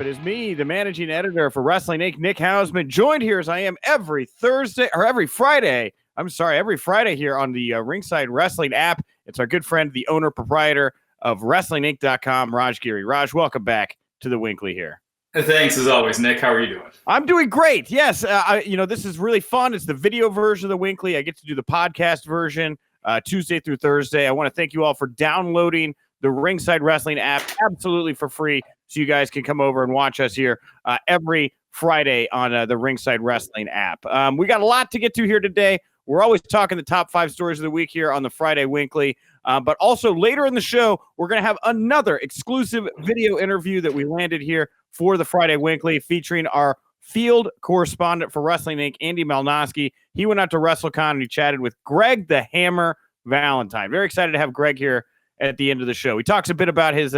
It is me, the managing editor for Wrestling Inc., Nick Hausman, joined here as I am every Friday here on the Ringside Wrestling app. It's our good friend, the owner, proprietor of WrestlingInc.com, Raj Giri. Raj, welcome back to the WINCLY here. Thanks, as always, Nick. How are you doing? I'm doing great. Yes, this is really fun. It's the video version of the WINCLY. I get to do the podcast version Tuesday through Thursday. I want to thank you all for downloading the Ringside Wrestling app absolutely for free, so you guys can come over and watch us here every Friday on the Ringside Wrestling app. We got a lot to get to here today. We're always talking the top 5 stories of the week here on the Friday WINCLY. But also later in the show, we're going to have another exclusive video interview that we landed here for the Friday WINCLY featuring our field correspondent for Wrestling Inc., Andy Malnoske. He went out to WrestleCon and he chatted with Greg the Hammer Valentine. Very excited to have Greg here at the end of the show. He talks a bit about his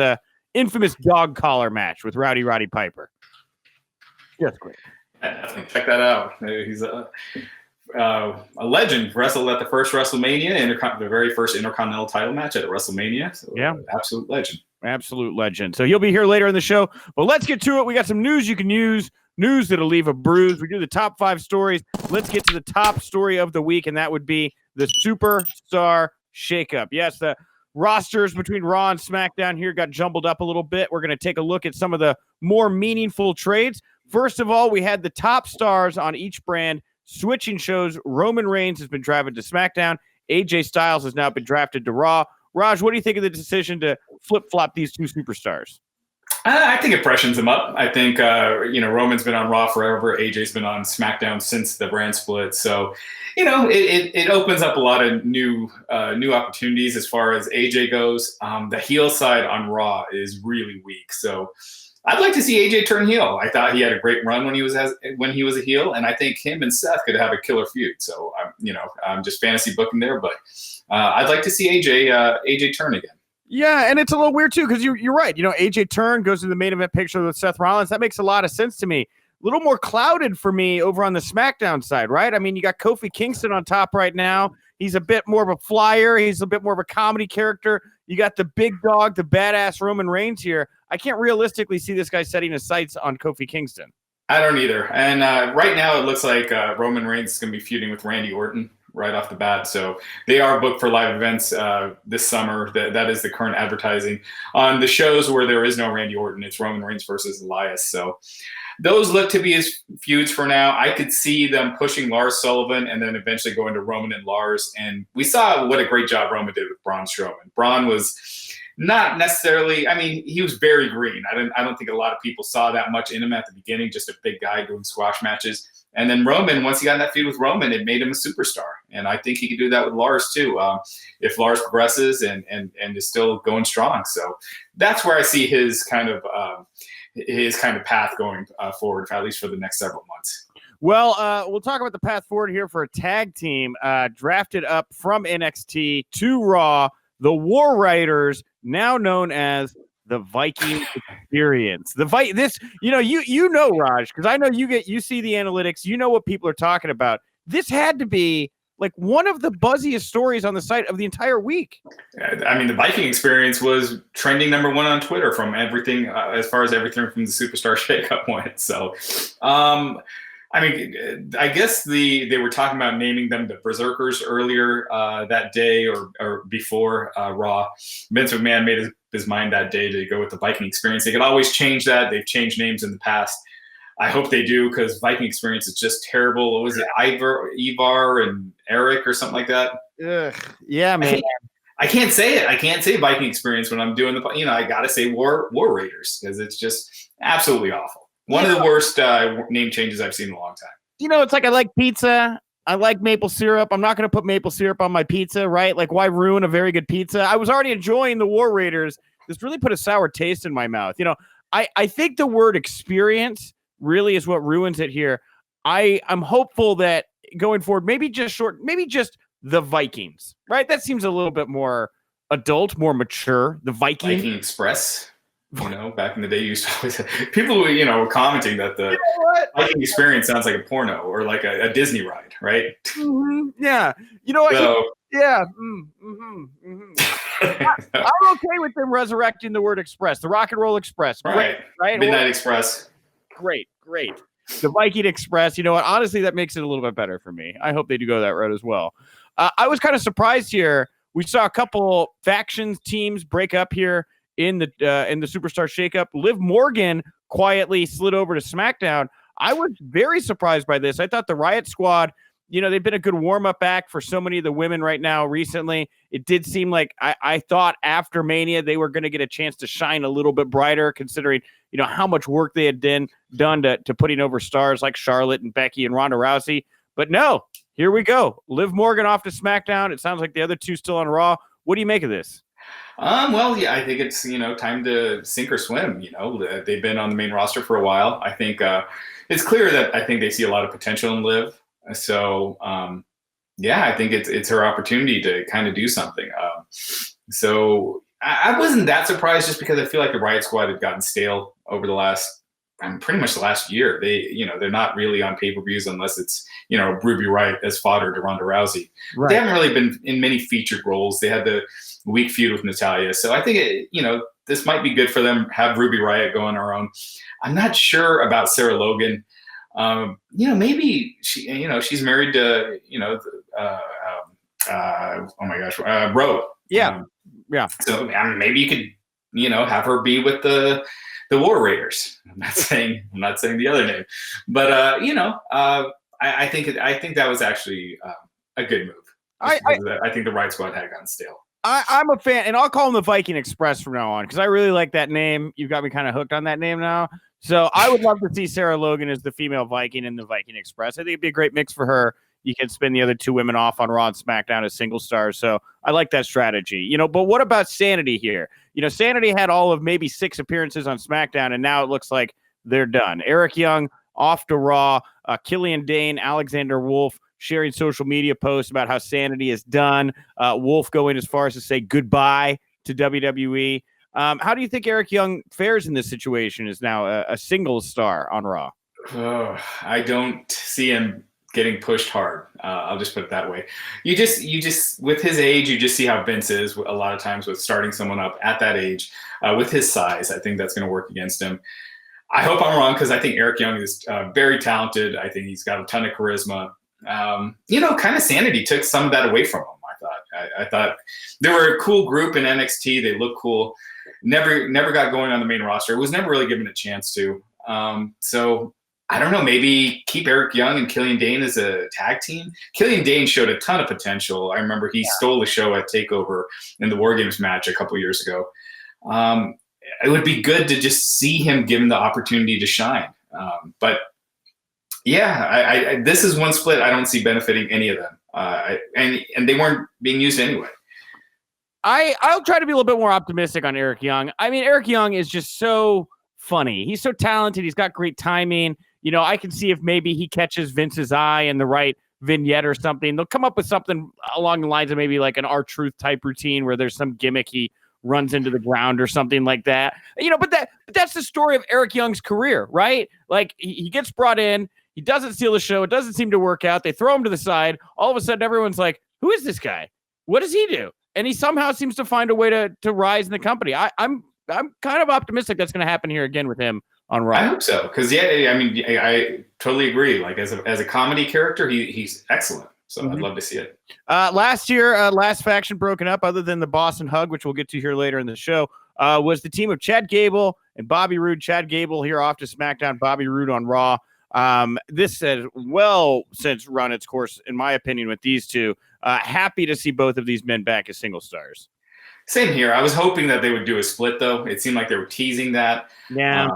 infamous dog collar match with Roddy Piper. Just great. Check that out. He's a legend. Wrestled at the first WrestleMania, the very first Intercontinental title match at a WrestleMania. So, yeah, absolute legend. Absolute legend. So he'll be here later in the show. But let's get to it. We got some news you can use, news that'll leave a bruise. We do the top 5 stories. Let's get to the top story of the week, and that would be the Superstar Shakeup. Yes, the rosters between Raw and SmackDown here got jumbled up a little bit. We're going to take a look at some of the more meaningful trades. First of all, we had the top stars on each brand switching shows. Roman Reigns has been drafted to SmackDown. AJ Styles has now been drafted to Raw. Raj, what do you think of the decision to flip-flop these two superstars? I think it freshens them up. I think, Roman's been on Raw forever. AJ's been on SmackDown since the brand split. So, it opens up a lot of new opportunities as far as AJ goes. The heel side on Raw is really weak. So I'd like to see AJ turn heel. I thought he had a great run when he was a heel, and I think him and Seth could have a killer feud. So I'm just fantasy booking there, but I'd like to see AJ turn again. Yeah, and it's a little weird too because you're right. AJ turn goes to the main event picture with Seth Rollins. That makes a lot of sense to me. A little more clouded for me over on the SmackDown side, right? I mean, you got Kofi Kingston on top right now. He's a bit more of a flyer. He's a bit more of a comedy character. You got the big dog, the badass Roman Reigns here. I can't realistically see this guy setting his sights on Kofi Kingston. I don't either. And right now it looks like Roman Reigns is going to be feuding with Randy Orton right off the bat. So they are booked for live events this summer. That is the current advertising. On the shows where there is no Randy Orton, it's Roman Reigns versus Elias. So those look to be his feuds for now. I could see them pushing Lars Sullivan and then eventually going to Roman and Lars. And we saw what a great job Roman did with Braun Strowman. Braun was not necessarily, he was very green. I don't think a lot of people saw that much in him at the beginning, just a big guy doing squash matches. And then Roman, once he got in that feud with Roman, it made him a superstar. And I think he could do that with Lars too, if Lars progresses and is still going strong. So that's where I see his kind of path going forward, at least for the next several months. Well, we'll talk about the path forward here for a tag team drafted up from NXT to Raw, the War Raiders, now known as the Viking Experience. Raj, because I know you see the analytics, you know what people are talking about. This had to be like one of the buzziest stories on the site of the entire week. The Viking Experience was trending #1 on Twitter from everything, as far as everything from the Superstar Shakeup went. So, I guess they were talking about naming them the Berserkers earlier that day or before Raw. Vince McMahon made his mind that day to go with the Viking Experience. They could always change that. They've changed names in the past. I hope they do, because Viking Experience is just terrible. What was it, Ivar and Eric or something like that? Ugh. Yeah, man. I can't say it. I can't say Viking Experience when I'm doing I got to say War Raiders, because it's just absolutely awful. One of the worst name changes I've seen in a long time. It's like I like pizza. I like maple syrup. I'm not going to put maple syrup on my pizza, right? Like, why ruin a very good pizza? I was already enjoying the War Raiders. This really put a sour taste in my mouth. I think the word experience really is what ruins it here. I'm hopeful that going forward, maybe just the Vikings, right? That seems a little bit more adult, more mature. The Viking Express. Back in the day, you used to always people were commenting that the Viking Experience sounds like a porno or like a Disney ride, right? Mm-hmm. Yeah. Yeah. Mm-hmm. Mm-hmm. I'm okay with them resurrecting the word express, the Rock and Roll Express. Great, right? Midnight Express. Great. The Viking Express. You know what? Honestly, that makes it a little bit better for me. I hope they do go that route as well. I was kind of surprised here. We saw a couple factions teams break up here in the Superstar Shakeup. Liv Morgan quietly slid over to SmackDown. I was very surprised by this. I thought the Riot Squad, they've been a good warm-up act for so many of the women right now recently. It did seem like I thought after Mania they were going to get a chance to shine a little bit brighter, considering how much work they had done to putting over stars like Charlotte and Becky and Ronda Rousey. But no, here we go. Liv Morgan off to SmackDown. It sounds like the other two still on Raw. What do you make of this? Well, yeah, I think it's, time to sink or swim. They've been on the main roster for a while. I think it's clear that I think they see a lot of potential in Liv. So, yeah, I think it's her opportunity to kind of do something. So I wasn't that surprised, just because I feel like the Riot Squad had gotten stale over pretty much the last year. They're not really on pay-per-views unless it's, Ruby Riott as fodder to Ronda Rousey. Right. They haven't really been in many featured roles. They had the weak feud with Natalya. So I think, this might be good for them, have Ruby Riott go on her own. I'm not sure about Sarah Logan. Maybe she's married to, oh my gosh, Rowe. Yeah. Yeah. So maybe you could, have her be with the War Raiders. I'm not saying the other name, but I think that was actually a good move. I think the Riot Squad had gotten stale. I'm a fan, and I'll call them the Viking Express from now on, because I really like that name. You've got me kind of hooked on that name now. So I would love to see Sarah Logan as the female Viking in the Viking Express. I think it'd be a great mix for her. You can spin the other two women off on Raw and SmackDown as single stars. So I like that strategy. But what about Sanity here? Sanity had all of maybe 6 appearances on SmackDown, and now it looks like they're done. Eric Young off to Raw. Killian Dane, Alexander Wolf sharing social media posts about how Sanity is done. Wolf going as far as to say goodbye to WWE. How do you think Eric Young fares in this situation? Is now a single star on Raw? I don't see him getting pushed hard. I'll just put it that way. You just with his age, you just see how Vince is a lot of times with starting someone up at that age. With his size, I think that's going to work against him. I hope I'm wrong, because I think Eric Young is very talented. I think he's got a ton of charisma. Kind of Sanity took some of that away from him. I thought they were a cool group in NXT. They look cool. Never got going on the main roster. It was never really given a chance to. So I don't know, maybe keep Eric Young and Killian Dane as a tag team. Killian Dane showed a ton of potential. I remember he stole the show at TakeOver in the War Games match a couple years ago. It would be good to just see him given the opportunity to shine. But yeah, this is one split I don't see benefiting any of them. And they weren't being used anyway. I'll try to be a little bit more optimistic on Eric Young. I mean, Eric Young is just so funny. He's so talented. He's got great timing. I can see if maybe he catches Vince's eye in the right vignette or something. They'll come up with something along the lines of maybe like an R-Truth type routine where there's some gimmick he runs into the ground or something like that. But that's the story of Eric Young's career, right? Like he gets brought in, he doesn't steal the show, it doesn't seem to work out. They throw him to the side. All of a sudden, everyone's like, "Who is this guy? What does he do?" And he somehow seems to find a way to rise in the company. I'm kind of optimistic that's going to happen here again with him on Raw. I hope so, because I totally agree. Like as a comedy character, he's excellent. So I'd love to see it. Last year, last faction broken up, other than the Boston Hug, which we'll get to here later in the show, was the team of Chad Gable and Bobby Roode. Chad Gable here off to SmackDown, Bobby Roode on Raw. This has well since run its course, in my opinion, with these two. Happy to see both of these men back as single stars. Same here. I was hoping that they would do a split, though. It seemed like they were teasing that. Yeah.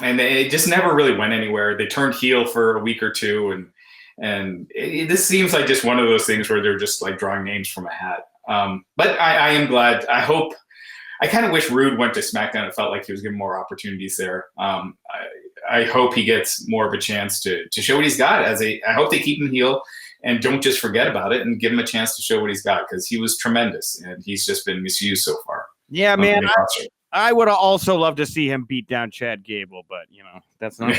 And it just never really went anywhere. They turned heel for a week or two, and this seems like just one of those things where they're just like drawing names from a hat. But I am glad. I kind of wish Roode went to SmackDown. It felt like he was given more opportunities there. I hope he gets more of a chance to show what he's got. I hope they keep him heel and don't just forget about it and give him a chance to show what he's got, because he was tremendous and he's just been misused so far. Yeah, man. I would have also loved to see him beat down Chad Gable, but that's not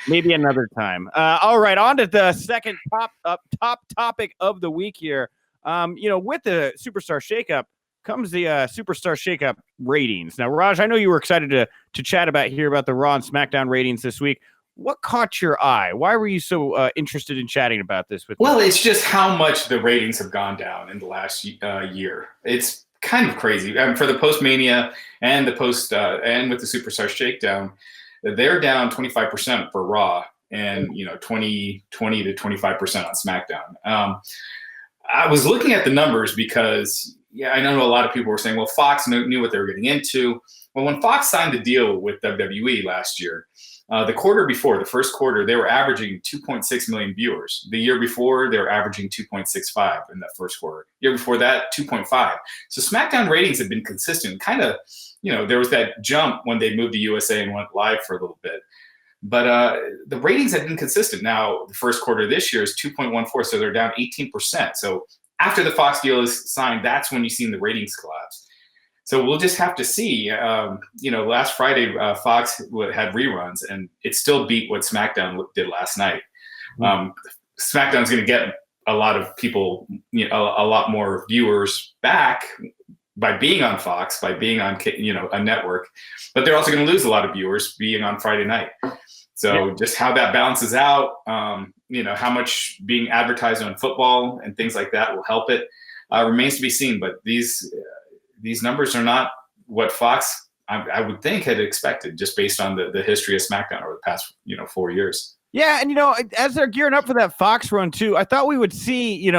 maybe another time. All right, on to the second top topic of the week here. With the Superstar Shakeup, comes the Superstar Shakeup ratings. Now, Raj, I know you were excited to chat about the Raw and SmackDown ratings this week. What caught your eye? Why were you so interested in chatting about this with me? Well, it's just how much the ratings have gone down in the last year. It's kind of crazy. For the post-Mania and the and with the Superstar Shakedown, they're down 25% for Raw and 20 to 25% on SmackDown. I was looking at the numbers because I know a lot of people were saying, well, Fox knew what they were getting into. Well, when Fox signed the deal with WWE last year, the quarter before, the first quarter, they were averaging 2.6 million viewers. The year before, they were averaging 2.65 in that first quarter. Year before that, 2.5. So SmackDown ratings have been consistent. Kind of, there was that jump when they moved to USA and went live for a little bit. But the ratings have been consistent. Now, the first quarter of this year is 2.14, so they're down 18%. So after the Fox deal is signed, that's when you've seen the ratings collapse. So we'll just have to see. Last Friday, Fox had reruns, and it still beat what SmackDown did last night. SmackDown's going to get a lot of people, a lot more viewers back by being on Fox, by being on a network, but they're also going to lose a lot of viewers being on Friday night. So just how that balances out, how much being advertised on football and things like that will help it remains to be seen. But these numbers are not what Fox, I would think, had expected, just based on the history of SmackDown over the past 4 years. Yeah, and as they're gearing up for that Fox run too, I thought we would see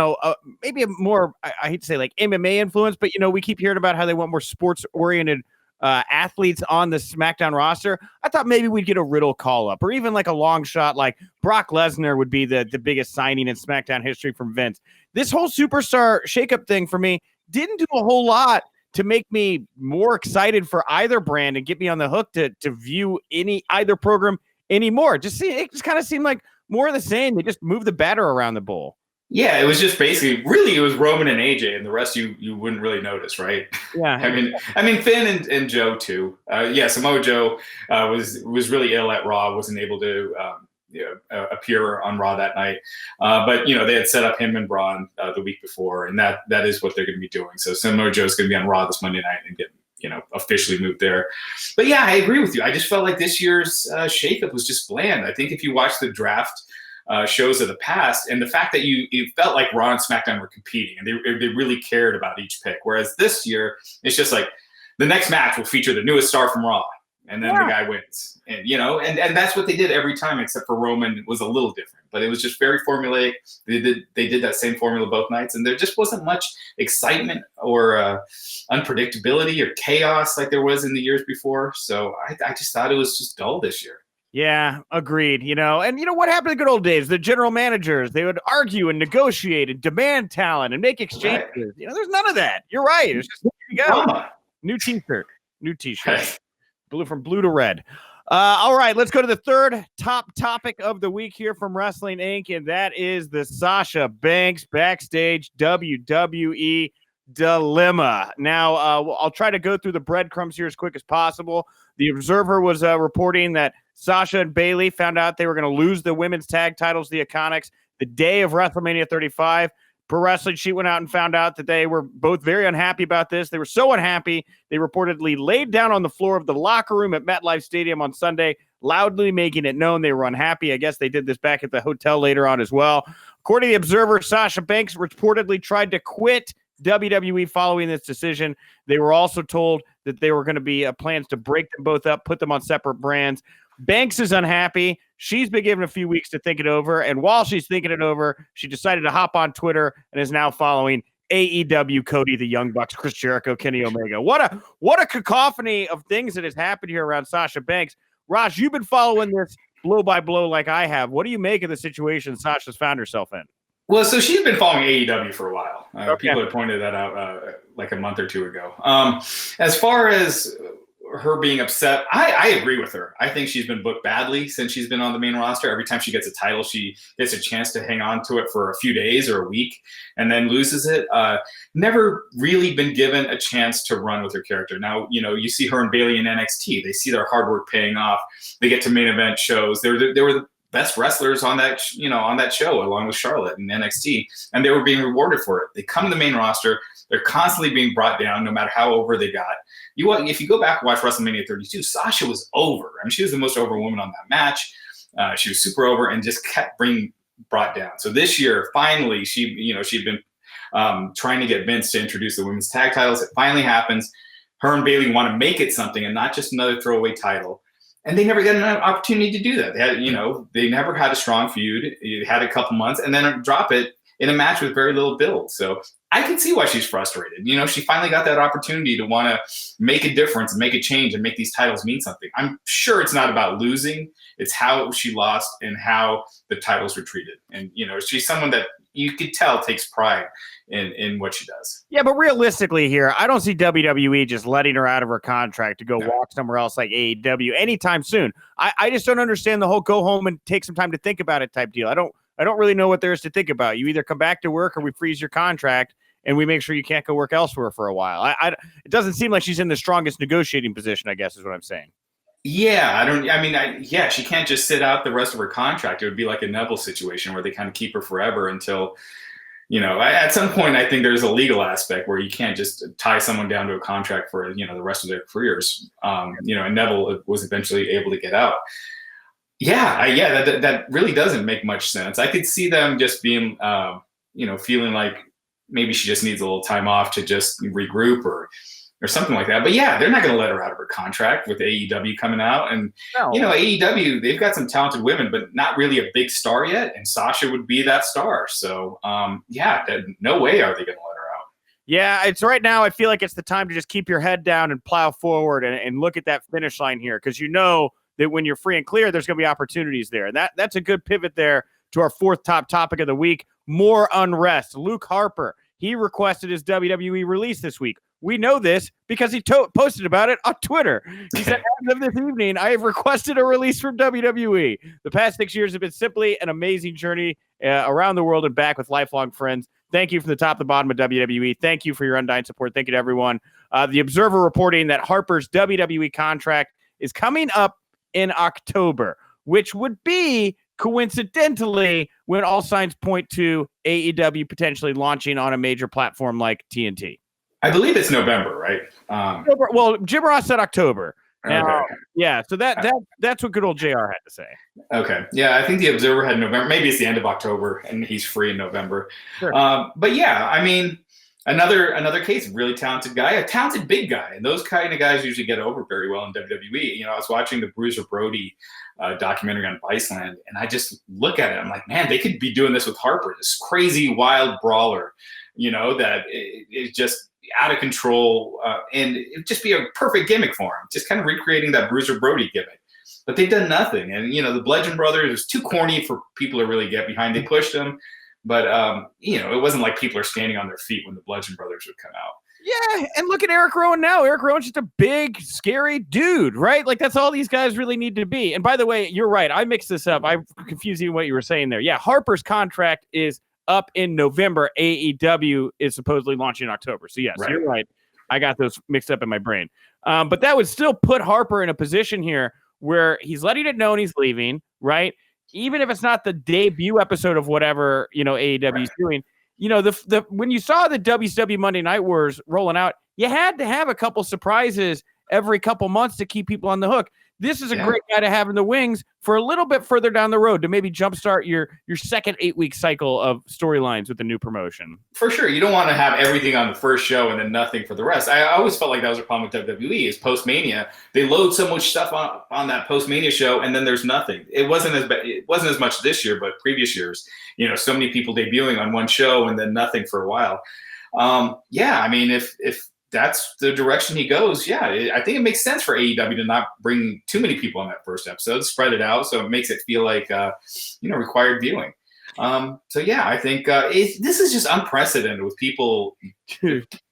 maybe a more, I hate to say like MMA influence, but we keep hearing about how they want more sports oriented athletes on the SmackDown roster. I thought maybe we'd get a Riddle call up, or even like a long shot like Brock Lesnar would be the biggest signing in SmackDown history from Vince. This whole Superstar Shakeup thing for me didn't do a whole lot to make me more excited for either brand and get me on the hook to view either program anymore. It just kind of seemed like more of the same. They just moved the batter around the bowl. Yeah, it was just basically, really, it was Roman and AJ, and the rest you wouldn't really notice, right? Yeah. I mean, Finn and Joe too. Samoa Joe was really ill at Raw, wasn't able to appear on Raw that night. But they had set up him and Braun the week before, and that is what they're going to be doing. So Samoa Joe's going to be on Raw this Monday night and get officially moved there. But yeah, I agree with you. I just felt like this year's shakeup was just bland. I think if you watch the draft shows of the past, and the fact that you felt like Raw and SmackDown were competing, and they really cared about each pick. Whereas this year, it's just like the next match will feature the newest star from Raw, and then the guy wins. And and that's what they did every time, except for Roman was a little different. But it was just very formulaic. They did that same formula both nights, and there just wasn't much excitement or unpredictability or chaos like there was in the years before. So I just thought it was just dull this year. Yeah, agreed. And what happened in the good old days? The general managers, they would argue and negotiate and demand talent and make exchanges. Right. There's none of that. You're right. It's just, here you go. New t-shirt. Right. Blue to red. All right, let's go to the third top topic of the week here from Wrestling Inc., and that is the Sasha Banks Backstage WWE dilemma. Now, I'll try to go through the breadcrumbs here as quick as possible. The Observer was reporting that Sasha and Bayley found out they were going to lose the women's tag titles, the Iconics, the day of WrestleMania 35. Pro Wrestling Sheet went out and found out that they were both very unhappy about this. They were so unhappy, they reportedly laid down on the floor of the locker room at MetLife Stadium on Sunday, loudly making it known they were unhappy. I guess they did this back at the hotel later on as well. According to the Observer, Sasha Banks reportedly tried to quit WWE following this decision. They were also told that there were going to be plans to break them both up, put them on separate brands. Banks is unhappy. She's been given a few weeks to think it over. And while she's thinking it over, she decided to hop on Twitter and is now following AEW, Cody, the Young Bucks, Chris Jericho, Kenny Omega. What a cacophony of things that has happened here around Sasha Banks. Raj, you've been following this blow by blow like I have. What do you make of the situation Sasha's found herself in? Well, so she's been following AEW for a while. People had pointed that out like a month or two ago. As far as her being upset, I agree with her. I think she's been booked badly since she's been on the main roster. Every time she gets a title, she gets a chance to hang on to it for a few days or a week and then loses it. Never really been given a chance to run with her character. Now, you see her and Bayley in NXT. They see their hard work paying off. They get to main event shows. They were the best wrestlers on that show, along with Charlotte and NXT, and they were being rewarded for it. They come to the main roster, they're constantly being brought down, no matter how over they got. If you go back and watch WrestleMania 32, Sasha was over. I mean, she was the most over woman on that match. She was super over and just kept being brought down. So this year, finally, she'd been trying to get Vince to introduce the women's tag titles. It finally happens. Her and Bayley want to make it something and not just another throwaway title. And they never got an opportunity to do that. They never had a strong feud. It had a couple months and then drop it in a match with very little build. So I can see why she's frustrated. She finally got that opportunity to want to make a difference and make a change and make these titles mean something. I'm sure it's not about losing. It's how she lost and how the titles were treated. And, she's someone that you could tell takes pride in what she does. Yeah, but realistically here, I don't see WWE just letting her out of her contract to go walk somewhere else like AEW anytime soon. I just don't understand the whole go home and take some time to think about it type deal. I don't really know what there is to think about. You either come back to work or we freeze your contract and we make sure you can't go work elsewhere for a while. It doesn't seem like she's in the strongest negotiating position, I guess is what I'm saying. Yeah, she can't just sit out the rest of her contract. It would be like a Neville situation where they kind of keep her forever until, at some point, I think there's a legal aspect where you can't just tie someone down to a contract for, the rest of their careers. And Neville was eventually able to get out. That really doesn't make much sense. I could see them just being, feeling like maybe she just needs a little time off to just regroup or something like that. But yeah, they're not going to let her out of her contract with AEW coming out. And, AEW, they've got some talented women, but not really a big star yet. And Sasha would be that star. So, no way are they going to let her out. Yeah, it's right now. I feel like it's the time to just keep your head down and plow forward and look at that finish line here. Because that when you're free and clear, there's going to be opportunities there. And that's a good pivot there to our fourth top topic of the week, more unrest. Luke Harper, he requested his WWE release this week. We know this because he posted about it on Twitter. He said, as of this evening, I have requested a release from WWE. The past 6 years have been simply an amazing journey around the world and back with lifelong friends. Thank you from the top to the bottom of WWE. Thank you for your undying support. Thank you to everyone. The Observer reporting that Harper's WWE contract is coming up in October, which would be coincidentally when all signs point to AEW potentially launching on a major platform like TNT. I believe it's November, right? Well, Jim Ross said October. Now, okay. Yeah, so that's what good old JR had to say. Okay. Yeah, I think the Observer had November. Maybe it's the end of October, and he's free in November. Sure. But yeah, I mean, another case, really talented guy, a talented big guy. And those kind of guys usually get over very well in WWE. I was watching the Bruiser Brody documentary on Viceland, and I just look at it. I'm like, man, they could be doing this with Harper, this crazy, wild brawler, that is just out of control, and it'd just be a perfect gimmick for him, just kind of recreating that Bruiser Brody gimmick. But they've done nothing. And, the Bludgeon Brothers was too corny for people to really get behind. They pushed them, but, it wasn't like people are standing on their feet when the Bludgeon Brothers would come out. Yeah, and look at Eric Rowan now. Eric Rowan's just a big, scary dude, right? Like, that's all these guys really need to be. And by the way, you're right. I mixed this up. I'm confusing what you were saying there. Yeah, Harper's contract is up in November. AEW is supposedly launching in October. So yes, You're right. I got those mixed up in my brain. But that would still put Harper in a position here where he's letting it known he's leaving, right? Even if it's not the debut episode of whatever, AEW is doing. When you saw the WCW Monday Night Wars rolling out, you had to have a couple surprises every couple months to keep people on the hook. This is a great guy to have in the wings for a little bit further down the road to maybe jumpstart your second 8-week cycle of storylines with the new promotion. For sure. You don't want to have everything on the first show and then nothing for the rest. I always felt like that was a problem with WWE is post-Mania. They load so much stuff on that post-Mania show and then there's nothing. It wasn't as much this year, but previous years, so many people debuting on one show and then nothing for a while. I mean, if that's the direction he goes, I think it makes sense for AEW to not bring too many people on that first episode, spread it out so it makes it feel like required viewing. I think this is just unprecedented with people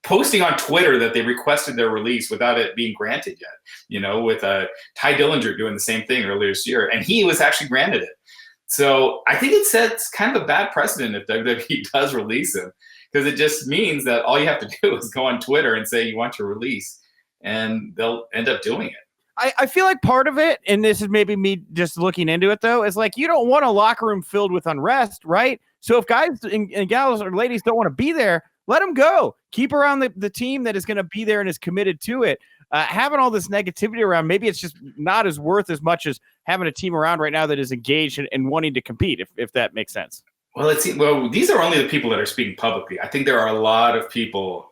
posting on Twitter that they requested their release without it being granted yet. With Ty Dillinger doing the same thing earlier this year, and he was actually granted it. So I think it sets kind of a bad precedent if WWE does release him. Because it just means that all you have to do is go on Twitter and say you want your release, and they'll end up doing it. I feel like part of it, and this is maybe me just looking into it though, is like you don't want a locker room filled with unrest, right? So if guys and gals or ladies don't want to be there, let them go. Keep around the team that is going to be there and is committed to it. Having all this negativity around, maybe it's just not as worth as much as having a team around right now that is engaged and wanting to compete, if that makes sense. Well, these are only the people that are speaking publicly. I think there are a lot of people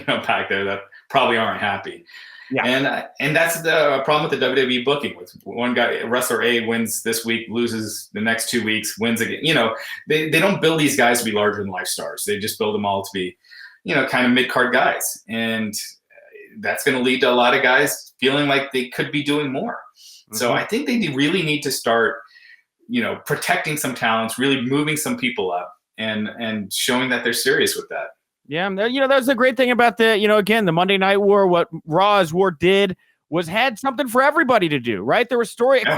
back there that probably aren't happy. Yeah, and that's the problem with the WWE booking. With one guy, wrestler A wins this week, loses the next 2 weeks, wins again. They don't build these guys to be larger than life stars. They just build them all to be, kind of mid-card guys, and that's going to lead to a lot of guys feeling like they could be doing more. Mm-hmm. So I think they really need to start, protecting some talents, really moving some people up, and showing that they're serious with that. Yeah, that's the great thing about the, again, the Monday Night War. What Raw's War did was had something for everybody to do, right? There was story. Yeah.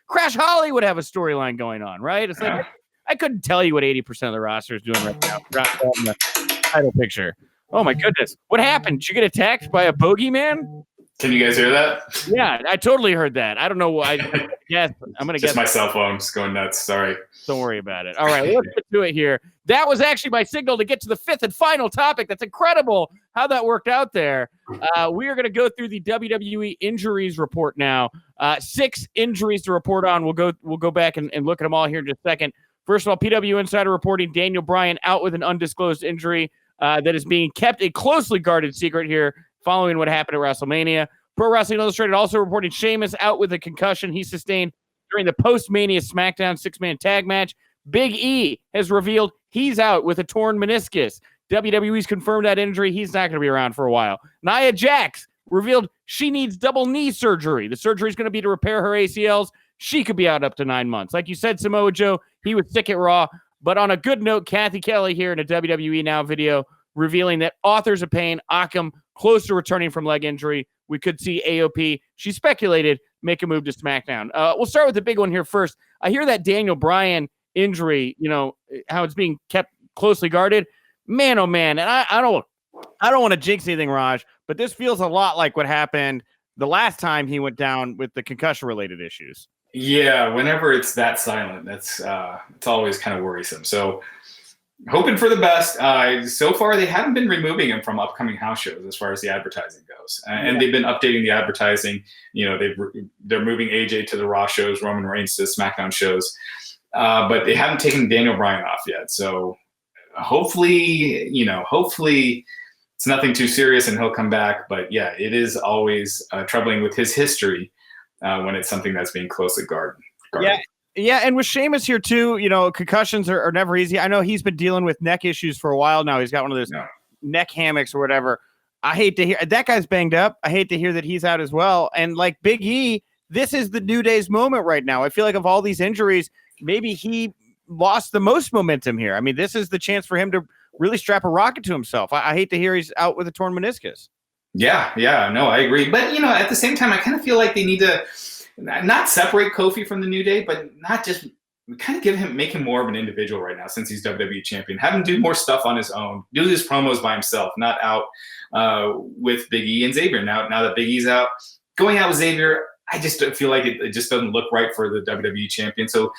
Crash Holly would have a storyline going on, right? It's like I couldn't tell you what 80% of the roster is doing right now. In the title picture. Oh my goodness, what happened? Did you get attacked by a bogeyman? Can you guys hear that? Yeah, I totally heard that. I don't know why. Yes, I'm gonna just my cell phone just going nuts. Sorry. Don't worry about it. All right, let's get to it here. That was actually my signal to get to the fifth and final topic. That's incredible how that worked out there. We are going to go through the WWE Injuries Report now. 6 injuries to report on. We'll go back and look at them all here in just a second. First of all, PW Insider reporting Daniel Bryan out with an undisclosed injury that is being kept a closely guarded secret here following what happened at WrestleMania. Pro Wrestling Illustrated also reporting Sheamus out with a concussion he sustained during the post-Mania Smackdown 6-man tag match. Big E has revealed he's out with a torn meniscus. WWE's confirmed that injury. He's not going to be around for a while. Nia Jax revealed she needs double knee surgery. The surgery is going to be to repair her ACLs. She could be out up to 9 months. Like you said, Samoa Joe, he was sick at Raw. But on a good note, Kathy Kelly here in a WWE Now video revealing that Authors of Pain, Akam, close to returning from leg injury. We could see AOP. She speculated make a move to SmackDown. We'll start with the big one here first. I hear that Daniel Bryan injury, how it's being kept closely guarded. Man, oh man. And I don't want to jinx anything, Raj, but this feels a lot like what happened the last time he went down with the concussion related issues. Yeah. Whenever it's that silent, that's it's always kind of worrisome. So hoping for the best. So far, they haven't been removing him from upcoming house shows as far as the advertising goes. And they've been updating the advertising. They're moving AJ to the Raw shows, Roman Reigns to the SmackDown shows. But they haven't taken Daniel Bryan off yet. So hopefully it's nothing too serious and he'll come back. But yeah, it is always troubling with his history when it's something that's being closely guarded. Yeah, and with Sheamus here too, concussions are never easy. I know he's been dealing with neck issues for a while now. He's got one of those neck hammocks or whatever. I hate to hear that guy's banged up. I hate to hear that he's out as well. And like Big E, this is the New Day's moment right now. I feel like of all these injuries, maybe he lost the most momentum here. I mean, this is the chance for him to really strap a rocket to himself. I hate to hear he's out with a torn meniscus. Yeah, no, I agree. But, at the same time, I kind of feel like they need to not separate Kofi from the New Day, but not just kind of make him more of an individual right now since he's WWE champion. Have him do more stuff on his own, do his promos by himself, not out with Big E and Xavier. Now that Big E's out, going out with Xavier, I just feel like it just doesn't look right for the WWE champion. So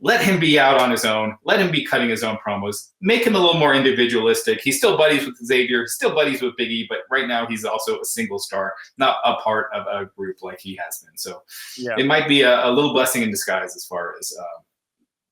let him be out on his own. Let him be cutting his own promos. Make him a little more individualistic. He's still buddies with Xavier, still buddies with Big E, but right now he's also a single star, not a part of a group like he has been. So It might be a little blessing in disguise as far as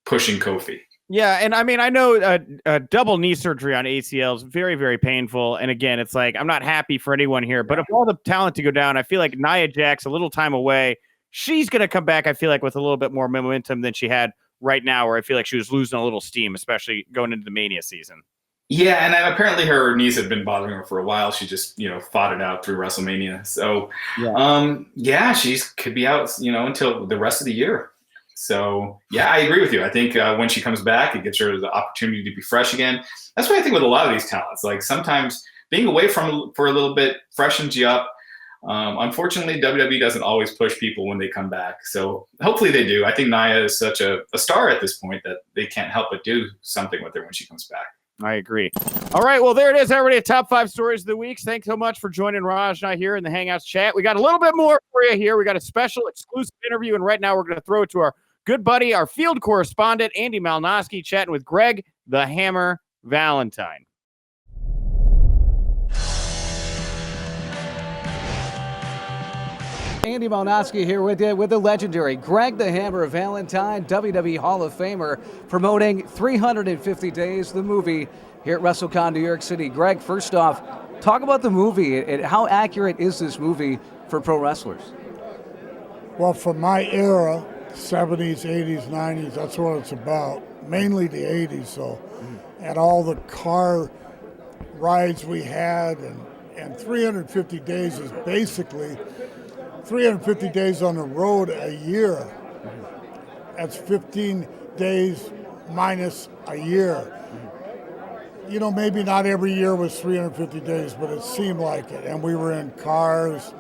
pushing Kofi. Yeah, and I mean, I know a double knee surgery on ACL is very, very painful. And again, it's like, I'm not happy for anyone here, but if all the talent to go down, I feel like Nia Jax, a little time away, she's going to come back, I feel like, with a little bit more momentum than she had right now, where I feel like she was losing a little steam, especially going into the Mania season. Yeah, and apparently her knees had been bothering her for a while. She just, fought it out through WrestleMania. So, she could be out, until the rest of the year. So, yeah, I agree with you. I think when she comes back, it gives her the opportunity to be fresh again. That's what I think with a lot of these talents. Like sometimes being away for a little bit freshens you up. Unfortunately, WWE doesn't always push people when they come back. So hopefully they do. I think Nia is such a star at this point that they can't help but do something with her when she comes back. I agree. All right, well, there it is, everybody. Top 5 stories of the week. Thanks so much for joining Raj and I here in the Hangouts chat. We got a little bit more for you here. We got a special exclusive interview, and right now we're going to throw it to our good buddy, our field correspondent, Andy Malnoske, chatting with Greg the Hammer Valentine. Andy Malnoske here with you with the legendary Greg the Hammer Valentine, WWE Hall of Famer, promoting 350 Days, the movie, here at WrestleCon New York City. Greg, first off, talk about the movie and how accurate is this movie for pro wrestlers? Well, from my era, 70s, 80s, 90s, that's what it's about. Mainly the 80s, so. And all the car rides we had, and 350 days is basically 350 days on the road a year. That's 15 days minus a year. You know, maybe not every year was 350 days, but it seemed like it. And we were in cars,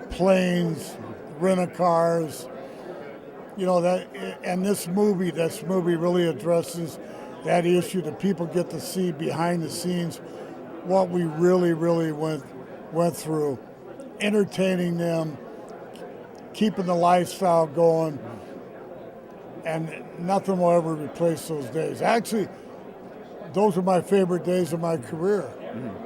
planes, rent-a-cars. You know, that, and this movie really addresses that issue, that people get to see behind the scenes what we really went through. Entertaining them, keeping the lifestyle going, and nothing will ever replace those days. Actually, those are my favorite days of my career,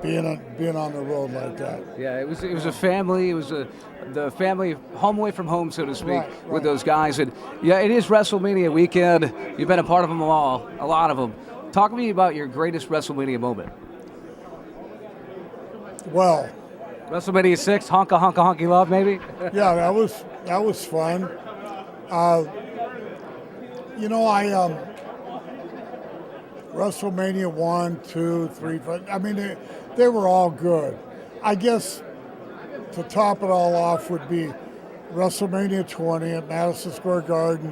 being on the road like that. Yeah, it was a family. It was the family home away from home, so to speak, Right. with those guys. And yeah, it is WrestleMania weekend. You've been a part of them all, a lot of them. Talk to me about your greatest WrestleMania moment. Well, WrestleMania 6, honky love, maybe? yeah, that was fun. You know, WrestleMania 1, 2, 3, 5, I mean, they were all good. I guess to top it all off would be WrestleMania 20 at Madison Square Garden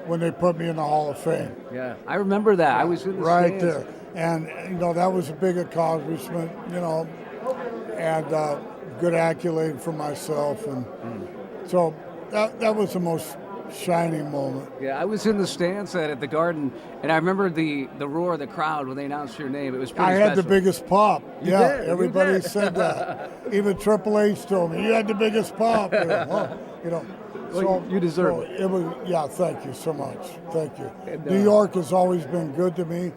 when they put me in the Hall of Fame. Yeah, I remember that. I was in the Right stands. there. And, you know, that was a big accomplishment, you know, and good accolade for myself. And so that was the most shining moment. Yeah, I was in the stands at the Garden, and I remember the roar of the crowd when they announced your name. It was pretty I had special. the biggest pop. You Yeah, did, you everybody did. said that. Even Triple H told me, you had the biggest pop. You know, well, you know. Well, you deserve it. It was, yeah, thank you so much. Thank you. And, New York has always been good to me.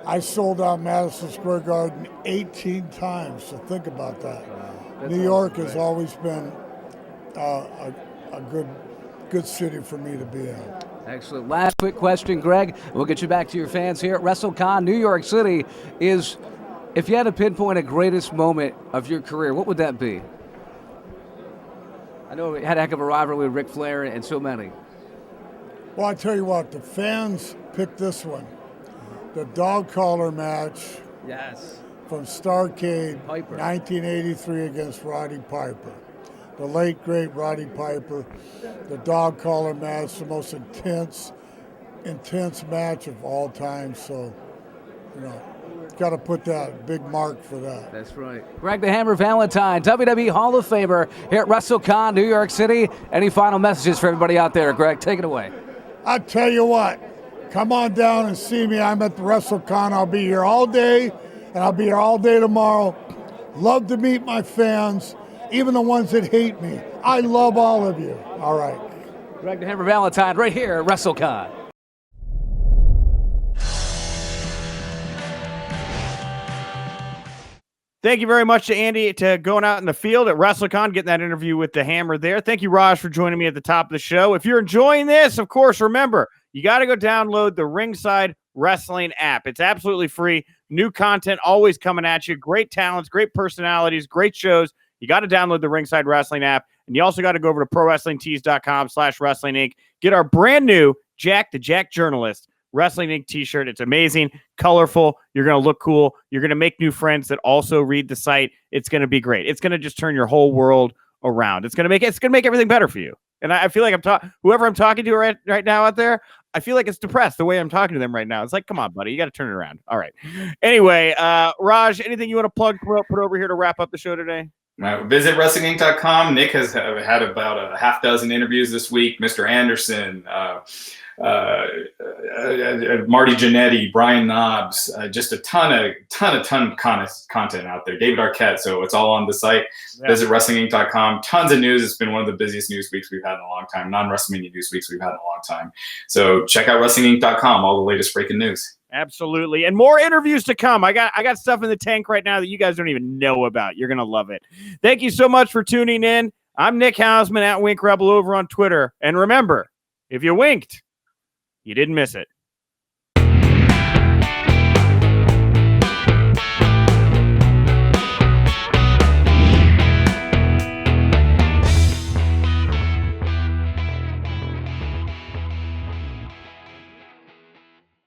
I sold out Madison Square Garden 18 times, so think about that. That's New York awesome, has Greg. always been a good city for me to be in. Excellent. Last quick question, Greg. We'll get you back to your fans here at WrestleCon New York City. Is, if you had to pinpoint a greatest moment of your career, what would that be? I know it had a heck of a rivalry with Ric Flair and so many. Well, I tell you what, the fans picked this one. The dog collar match Yes. from Starrcade, Piper. 1983 against Roddy Piper. The late, great Roddy Piper. The dog collar match, the most intense match of all time. So, you know, got to put that big mark for that. That's right. Greg the Hammer Valentine, WWE Hall of Famer here at WrestleCon New York City. Any final messages for everybody out there, Greg? Take it away. I tell you what, come on down and see me. I'm at the WrestleCon. I'll be here all day, and I'll be here all day tomorrow. Love to meet my fans, even the ones that hate me. I love all of you. All right. Greg the Hammer Valentine right here at WrestleCon. Thank you very much to Andy to going out in the field at WrestleCon, getting that interview with the Hammer there. Thank you, Raj, for joining me at the top of the show. If you're enjoying this, of course, remember, you got to go download the Ringside Wrestling app. It's absolutely free. New content always coming at you. Great talents, great personalities, great shows. You got to download the Ringside Wrestling app. And you also got to go over to ProWrestlingTees.com/Wrestling Inc. Get our brand new Jack the Jack Journalist Wrestling Inc. t-shirt. It's amazing, colorful. You're going to look cool. You're going to make new friends that also read the site. It's going to be great. It's going to just turn your whole world around. It's going to make everything better for you. And I feel like whoever I'm talking to right now out there, I feel like it's depressed the way I'm talking to them right now. It's like, come on, buddy, you got to turn it around. All right. Anyway, Raj, anything you want to plug, put over here to wrap up the show today? Visit WrestlingInc.com. Nick has had about a half dozen interviews this week. Mr. Anderson, Marty Jannetty, Brian Knobs, just a ton of content out there. David Arquette. So it's all on the site. Yeah. Visit WrestlingInc.com. Tons of news. It's been one of the busiest news weeks we've had in a long time. Non-WrestleMania news weeks we've had in a long time. So check out WrestlingInc.com. All the latest breaking news. Absolutely. And more interviews to come. I got stuff in the tank right now that you guys don't even know about. You're going to love it. Thank you so much for tuning in. I'm Nick Hausman at Wink Rebel over on Twitter. And remember, if you winked, you didn't miss it.